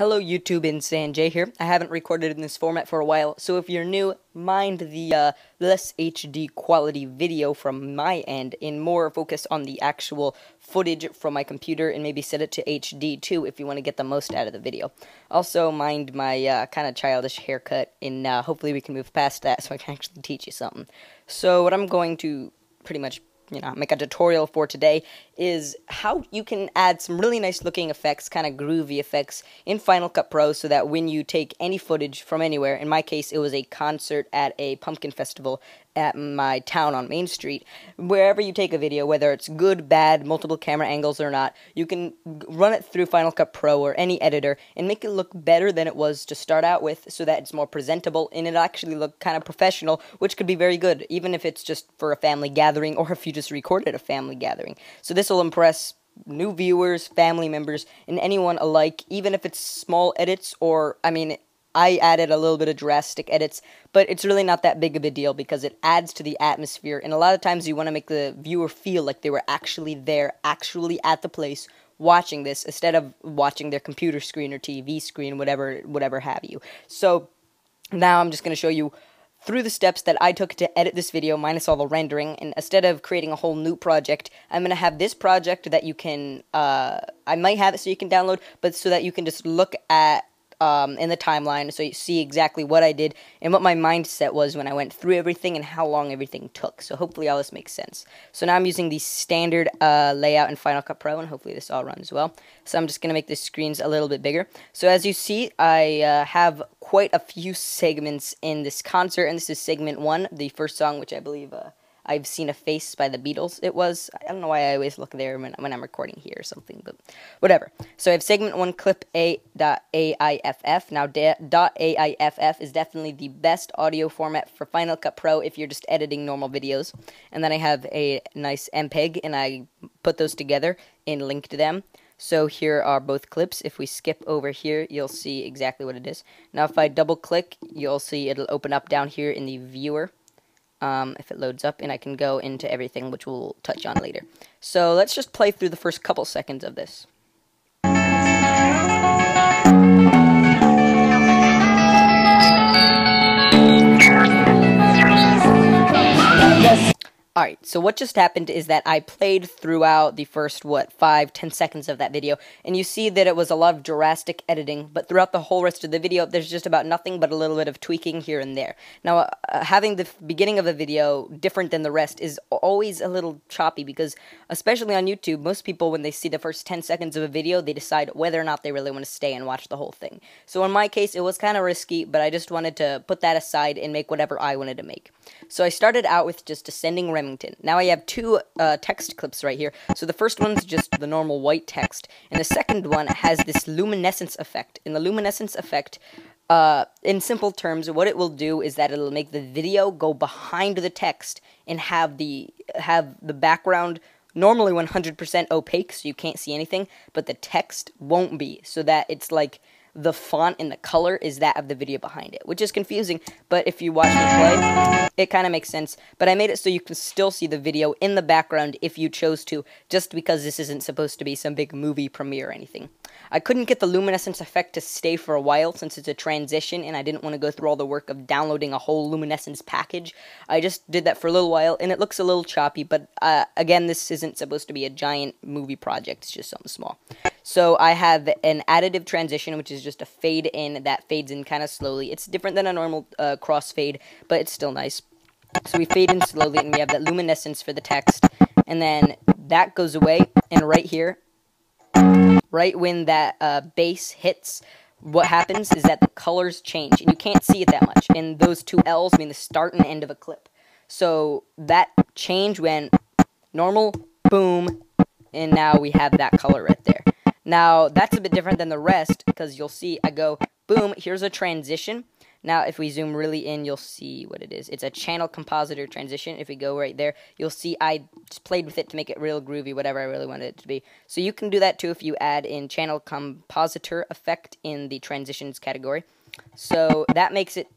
Hello YouTube, Insane J here. I haven't recorded in this format for a while, so if you're new, mind the less HD quality video from my end and more focus on the actual footage from my computer and maybe set it to HD too if you want to get the most out of the video. Also mind my kind of childish haircut and hopefully we can move past that so I can actually teach you something. So what I'm going to pretty much make a tutorial for today is how you can add some really nice looking effects, kind of groovy effects in Final Cut Pro so that when you take any footage from anywhere, in my case it was a concert at a pumpkin festival at my town on Main Street, wherever you take a video, whether it's good, bad, multiple camera angles or not, you can run it through Final Cut Pro or any editor and make it look better than it was to start out with so that it's more presentable and it actually look kind of professional, which could be very good, even if it's just for a family gathering or if you just recorded a family gathering. So this will impress new viewers, family members, and anyone alike, even if it's small edits or, I added a little bit of drastic edits, but it's really not that big of a deal because it adds to the atmosphere, and a lot of times you want to make the viewer feel like they were actually there, actually at the place, watching this, instead of watching their computer screen or TV screen, whatever have you. So, now I'm just going to show you through the steps that I took to edit this video, minus all the rendering, and instead of creating a whole new project, I'm going to have this project that you can, I might have it so you can download, but so that you can just look at in the timeline, so you see exactly what I did and what my mindset was when I went through everything and how long everything took. So hopefully all this makes sense. So now I'm using the standard layout in Final Cut Pro, and hopefully this all runs well. So I'm just going to make the screens a little bit bigger. So as you see, I have quite a few segments in this concert, and this is segment 1, the first song, which I believe I've Seen a Face by the Beatles, it was. I don't know why I always look there when I'm recording here or something, but whatever. So I have segment 1 clip A.AIFF. Now, .AIFF is definitely the best audio format for Final Cut Pro if you're just editing normal videos. And then I have a nice MPEG, and I put those together and linked them. So here are both clips. If we skip over here, you'll see exactly what it is. Now, if I double-click, you'll see it'll open up down here in the viewer. If it loads up, and I can go into everything, which we'll touch on later. So let's just play through the first couple seconds of this. Alright, so what just happened is that I played throughout the first, 5-10 seconds of that video, and you see that it was a lot of drastic editing, but throughout the whole rest of the video, there's just about nothing but a little bit of tweaking here and there. Now, having the beginning of a video different than the rest is always a little choppy, because, especially on YouTube, most people, when they see the first 10 seconds of a video, they decide whether or not they really want to stay and watch the whole thing. So in my case, it was kind of risky, but I just wanted to put that aside and make whatever I wanted to make. So I started out with just Descending Remington. Now I have two text clips right here. So the first one's just the normal white text, and the second one has this luminescence effect. And the luminescence effect, in simple terms, what it will do is that it'll make the video go behind the text and have the background normally 100% opaque, so you can't see anything, but the text won't be, so that it's like the font and the color is that of the video behind it, which is confusing, but if you watch me play, it kind of makes sense. But I made it so you can still see the video in the background if you chose to, just because this isn't supposed to be some big movie premiere or anything. I couldn't get the luminescence effect to stay for a while since it's a transition, and I didn't want to go through all the work of downloading a whole luminescence package. I just did that for a little while, and it looks a little choppy, but again, this isn't supposed to be a giant movie project, it's just something small. So I have an additive transition, which is just a fade in that fades in kind of slowly. It's different than a normal crossfade, but it's still nice. So we fade in slowly, and we have that luminescence for the text, and then that goes away, and right here, right when that bass hits, what happens is that the colors change, and you can't see it that much, and those two L's mean the start and end of a clip. So that change went normal, boom, and now we have that color right there. Now, that's a bit different than the rest, because you'll see I go, boom, here's a transition. Now, if we zoom really in, you'll see what it is. It's a channel compositor transition. If we go right there, you'll see I just played with it to make it real groovy, whatever I really wanted it to be. So you can do that too if you add in channel compositor effect in the transitions category. So that makes it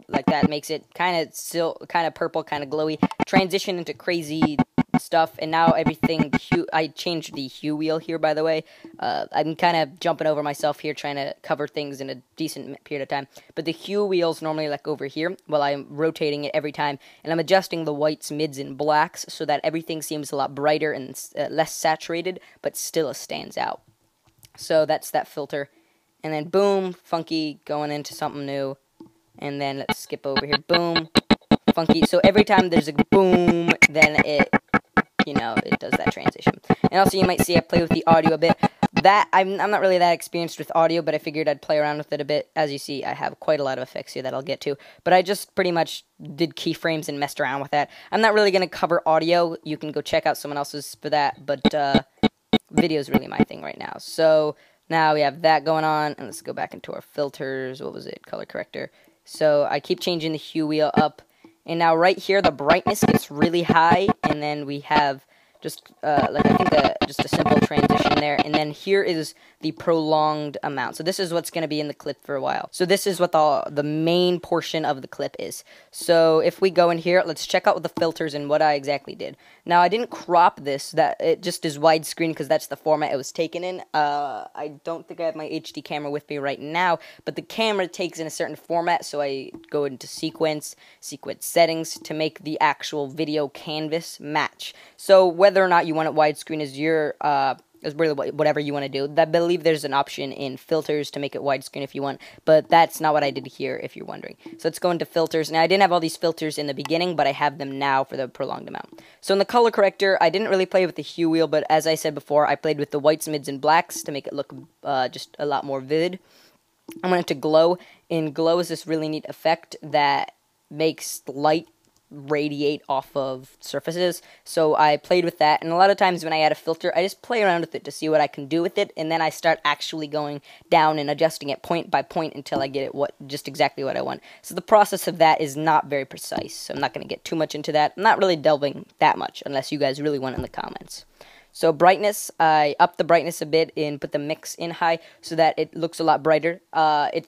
like that, makes it kind of still kind of purple, kind of glowy, transition into crazy stuff, and now everything, I changed the hue wheel here, by the way. I'm kind of jumping over myself here, trying to cover things in a decent period of time, but the hue wheel's normally like over here, while I'm rotating it every time, and I'm adjusting the whites, mids, and blacks, so that everything seems a lot brighter and less saturated, but still stands out. So that's that filter, and then boom, funky, going into something new, and then let's skip over here, boom, funky. So every time there's a boom, then it, it does that transition. And also you might see I play with the audio a bit. That I'm not really that experienced with audio, but I figured I'd play around with it a bit. As you see, I have quite a lot of effects here that I'll get to, but I just pretty much did keyframes and messed around with that. I'm not really going to cover audio. You can go check out someone else's for that, but video is really my thing right now. So now we have that going on, and let's go back into our filters. What was it? Color corrector. So I keep changing the hue wheel up, and now right here the brightness gets really high, and then we have just just a simple transition there, and then here is the prolonged amount. So this is what's going to be in the clip for a while. So this is what the main portion of the clip is. So if we go in here, let's check out the filters and what I exactly did. Now I didn't crop this, that it just is widescreen because that's the format it was taken in. I don't think I have my HD camera with me right now, but the camera takes in a certain format, so I go into sequence settings to make the actual video canvas match. So whether or not you want it widescreen is really whatever you want to do. I believe there's an option in filters to make it widescreen if you want, but that's not what I did here, if you're wondering. So let's go into filters. Now, I didn't have all these filters in the beginning, but I have them now for the prolonged amount. So in the color corrector, I didn't really play with the hue wheel, but as I said before, I played with the whites, mids, and blacks to make it look just a lot more vivid. I went into glow, and glow is this really neat effect that makes light radiate off of surfaces. So I played with that, and a lot of times when I add a filter, I just play around with it to see what I can do with it, and then I start actually going down and adjusting it point by point until I get it just exactly what I want. So the process of that is not very precise, so I'm not going to get too much into that. I'm not really delving that much unless you guys really want it in the comments. So brightness, I upped the brightness a bit and put the mix in high so that it looks a lot brighter. I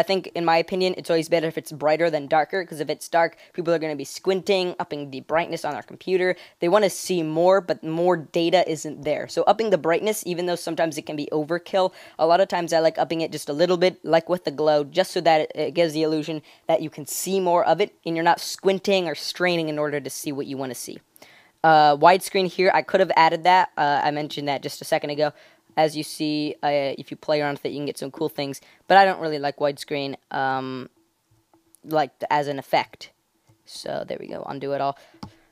think, in my opinion, it's always better if it's brighter than darker, because if it's dark, people are going to be squinting, upping the brightness on their computer. They want to see more, but more data isn't there. So upping the brightness, even though sometimes it can be overkill, a lot of times I like upping it just a little bit, like with the glow, just so that it gives the illusion that you can see more of it, and you're not squinting or straining in order to see what you want to see. Widescreen here, I could have added that. I mentioned that just a second ago. As you see, if you play around with it, you can get some cool things. But I don't really like widescreen as an effect. So there we go, undo it all.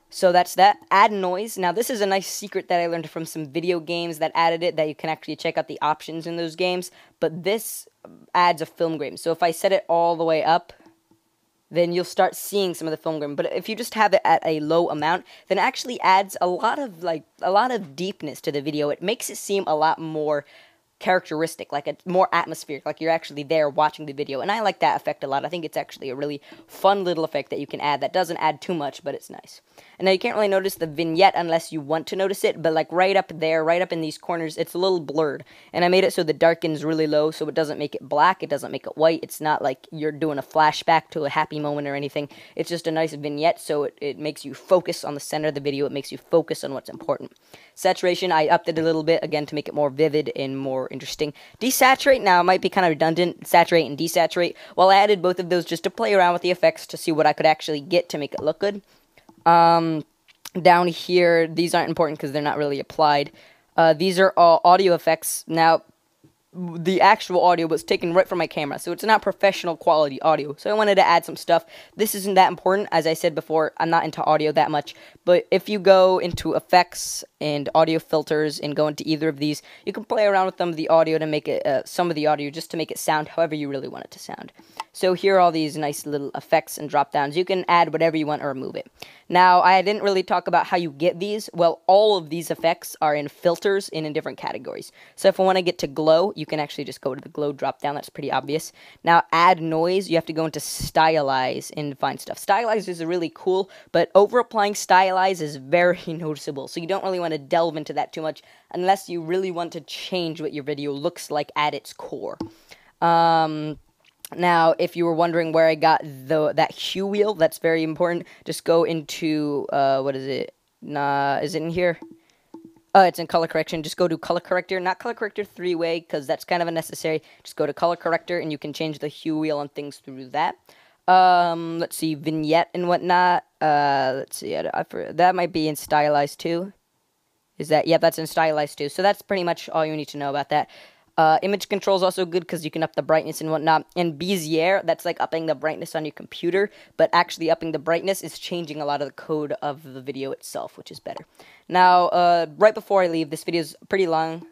So that's that. Add noise. Now this is a nice secret that I learned from some video games that added it, that you can actually check out the options in those games. But this adds a film grain. So if I set it all the way up, then you'll start seeing some of the film grain. But if you just have it at a low amount, then it actually adds a lot of deepness to the video. It makes it seem a lot more characteristic, like it's more atmospheric, like you're actually there watching the video. And I like that effect a lot. I think it's actually a really fun little effect that you can add that doesn't add too much, but it's nice. And now you can't really notice the vignette unless you want to notice it, but like right up there, right up in these corners, it's a little blurred. And I made it so the darken's really low, so it doesn't make it black, it doesn't make it white. It's not like you're doing a flashback to a happy moment or anything. It's just a nice vignette, so it makes you focus on the center of the video. It makes you focus on what's important. Saturation, I upped it a little bit, again, to make it more vivid and more interesting. Desaturate, now, it might be kind of redundant, saturate and desaturate. Well, I added both of those just to play around with the effects to see what I could actually get to make it look good. Down here, these aren't important because they're not really applied. These are all audio effects. Now, the actual audio was taken right from my camera, so it's not professional quality audio. So I wanted to add some stuff. This isn't that important. As I said before, I'm not into audio that much. But if you go into effects and audio filters and go into either of these, you can play around with the audio to make it, some of the audio just to make it sound however you really want it to sound. So here are all these nice little effects and drop downs. You can add whatever you want or remove it. Now, I didn't really talk about how you get these. Well, all of these effects are in filters and in different categories. So if I want to get to glow, you can actually just go to the glow drop down. That's pretty obvious. Now, add noise, you have to go into stylize and find stuff. Stylize is really cool, but over applying stylize is very noticeable. So you don't really want to delve into that too much unless you really want to change what your video looks like at its core. Now, if you were wondering where I got that hue wheel, that's very important. Just go into, what is it? Nah, is it in here? It's in color correction. Just go to color corrector, not color corrector 3-way, because that's kind of unnecessary. Just go to color corrector, and you can change the hue wheel and things through that. Let's see, vignette and whatnot. Let's see, that might be in stylized too. Is that? Yep, that's in stylized too. So that's pretty much all you need to know about that. Image control is also good because you can up the brightness and whatnot. And Bezier, that's like upping the brightness on your computer, but actually upping the brightness is changing a lot of the code of the video itself, which is better. Now, right before I leave, this video is pretty long.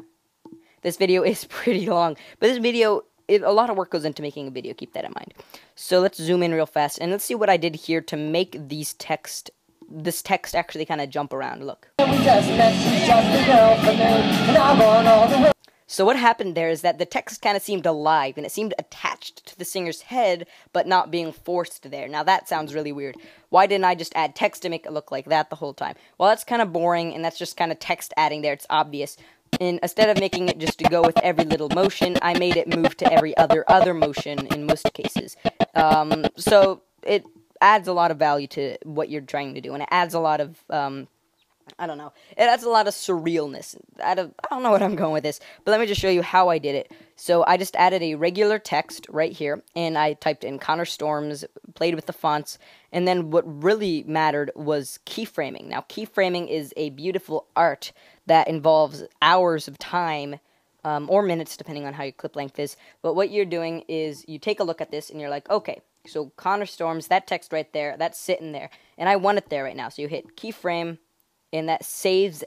This video is pretty long, but this video, a lot of work goes into making a video, keep that in mind. So let's zoom in real fast, and let's see what I did here to make this text actually kind of jump around. Look. So what happened there is that the text kind of seemed alive, and it seemed attached to the singer's head, but not being forced there. Now that sounds really weird. Why didn't I just add text to make it look like that the whole time? Well, that's kind of boring, and that's just kind of text adding there. It's obvious. And instead of making it just to go with every little motion, I made it move to every other motion in most cases. So it adds a lot of value to what you're trying to do, and it adds a lot of I don't know. It adds a lot of surrealness. I don't know what I'm going with this, but let me just show you how I did it. So I just added a regular text right here, and I typed in Connor Storms, played with the fonts, and then what really mattered was keyframing. Now, keyframing is a beautiful art that involves hours of time, or minutes, depending on how your clip length is. But what you're doing is you take a look at this, and you're like, okay, so Connor Storms, that text right there, that's sitting there, and I want it there right now. So you hit keyframe, and that saves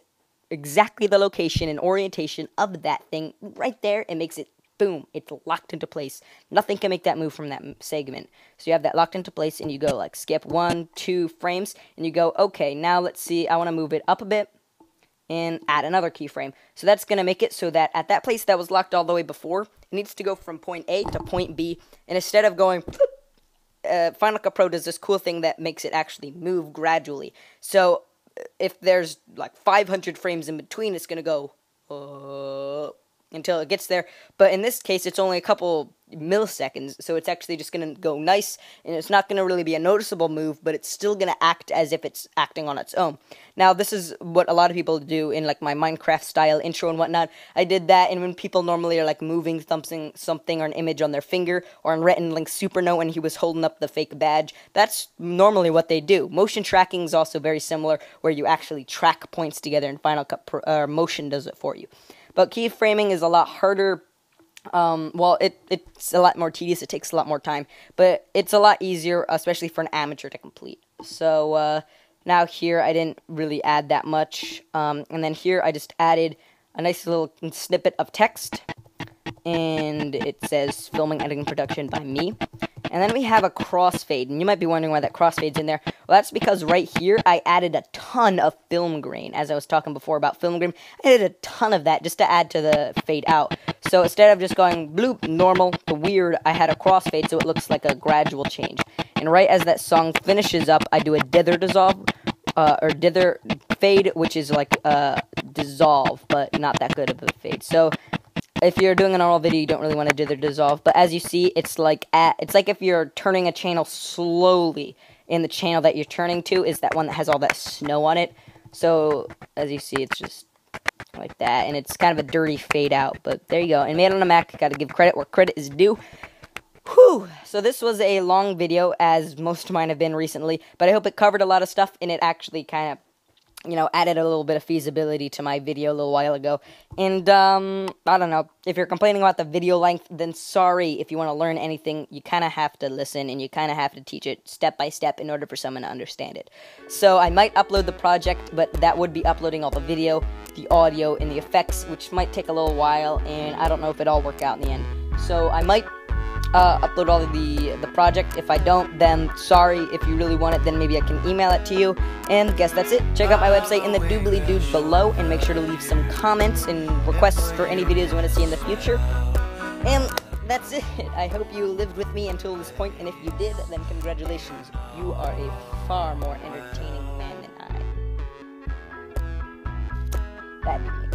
exactly the location and orientation of that thing right there. It makes it, boom, it's locked into place. Nothing can make that move from that segment. So you have that locked into place, and you go like skip 1, 2 frames, and you go, okay, now let's see, I want to move it up a bit and add another keyframe. So that's going to make it so that at that place that was locked all the way before, it needs to go from point A to point B, and instead of going, Final Cut Pro does this cool thing that makes it actually move gradually. So if there's like 500 frames in between, it's going to go until it gets there. But in this case, it's only a couple milliseconds, so it's actually just going to go nice, and it's not going to really be a noticeable move, but it's still going to act as if it's acting on its own. Now, this is what a lot of people do in like my Minecraft style intro and whatnot. I did that, and when people normally are like moving something or an image on their finger, or in Rhett and Link's Super Note when he was holding up the fake badge, that's normally what they do. Motion tracking is also very similar, where you actually track points together, and Final Cut Motion does it for you. But keyframing is a lot harder. Well, it's a lot more tedious, it takes a lot more time, but it's a lot easier, especially for an amateur to complete. So, now here, I didn't really add that much, and then here, I just added a nice little snippet of text, and it says, filming, editing, production by me. And then we have a crossfade, and you might be wondering why that crossfade's in there. Well, that's because right here, I added a ton of film grain. As I was talking before about film grain, I added a ton of that just to add to the fade out. So instead of just going bloop, normal, to weird, I had a crossfade so it looks like a gradual change. And right as that song finishes up, I do a dither dissolve, or dither fade, which is like dissolve, but not that good of a fade. So if you're doing a normal video, you don't really want to dither dissolve, but as you see, it's like if you're turning a channel slowly, and the channel that you're turning to is that one that has all that snow on it. So as you see, it's just like that, and it's kind of a dirty fade out, but there you go. And made on a Mac, gotta give credit where credit is due. Whew! So this was a long video, as most of mine have been recently, but I hope it covered a lot of stuff, and it actually kind of, you know, added a little bit of feasibility to my video a little while ago. And, I don't know, if you're complaining about the video length, then sorry. If you want to learn anything, you kind of have to listen, and you kind of have to teach it step by step in order for someone to understand it. So I might upload the project, but that would be uploading all the video, the audio, and the effects, which might take a little while, and I don't know if it all work out in the end. So I might upload all of the project. If I don't, then sorry. If you really want it, then maybe I can email it to you. And guess that's it. Check out my website in the doobly-doo below, and make sure to leave some comments and requests for any videos you want to see in the future. And that's it. I hope you lived with me until this point, and if you did, then congratulations. You are a far more entertaining man than I. Bad.